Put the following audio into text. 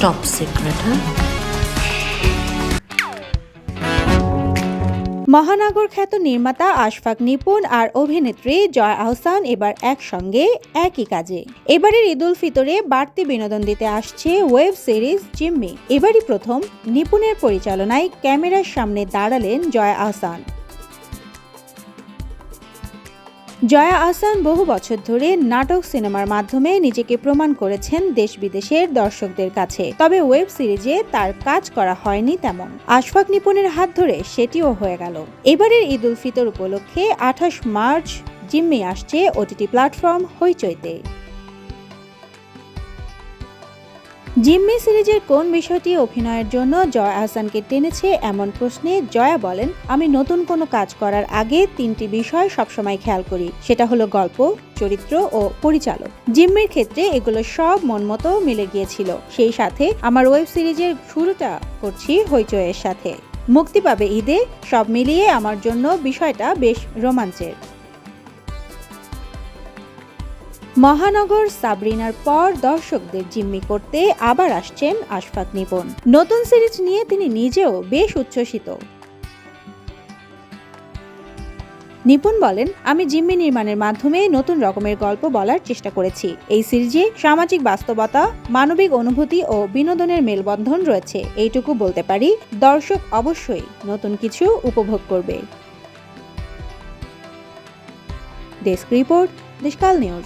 Top secret. মহানগর খ্যাত নির্মাতা আশফাক নিপুণ আর অভিনেত্রী জয়া আহসান এবার একসঙ্গে একই কাজে। এবারের ঈদ উল ফিতরে বাড়তি বিনোদন দিতে আসছে ওয়েব সিরিজ জিম্মি। এবারই প্রথম নিপুণের পরিচালনায় ক্যামেরার সামনে দাঁড়ালেন জয়া আহসান। জয়া আহসান বহু বছর ধরে নাটক সিনেমার মাধ্যমে নিজেকে প্রমাণ করেছেন দেশ বিদেশের দর্শকদের কাছে, তবে ওয়েব সিরিজে তার কাজ করা হয়নি তেমন। আশফাক নিপুণের হাত ধরে সেটিও হয়ে গেল। এবারের ঈদ উল ফিতর উপলক্ষে 28 মার্চ জিম্মি আসছে ওটিটি প্ল্যাটফর্ম হইচইতে। জিম্মি সিরিজের কোন বিষয়টি অভিনয়ের জন্য জয়া আহসানকে টেনেছে এমন প্রশ্নে জয়া বলেন, আমি নতুন কোনো কাজ করার আগে 3টি বিষয় সবসময় খেয়াল করি, সেটা হলো গল্প, চরিত্র ও পরিচালক। জিম্মির ক্ষেত্রে এগুলো সব মন মতো মিলে গিয়েছিল। সেই সাথে আমার ওয়েব সিরিজের শুরুটা করছি হইচইয়ের সাথে, মুক্তি পাবে ঈদে। সব মিলিয়ে আমার জন্য বিষয়টা বেশ রোমাঞ্চের। মহানগর সাবরিনার পর দর্শকদের জিম্মি করতে আবার আসছেন আশফাক নিপুণ। নতুন সিরিজ নিয়ে তিনি নিজেও বেশ উচ্ছ্বসিত। নিপুণ বলেন, আমি জিম্মি নির্মাণের মাধ্যমে নতুন রকমের গল্প বলার চেষ্টা করেছি। এই সিরিজে সামাজিক বাস্তবতা, মানবিক অনুভূতি ও বিনোদনের মেলবন্ধন রয়েছে। এইটুকু বলতে পারি, দর্শক অবশ্যই নতুন কিছু উপভোগ করবে। Desk report, Deshkal news.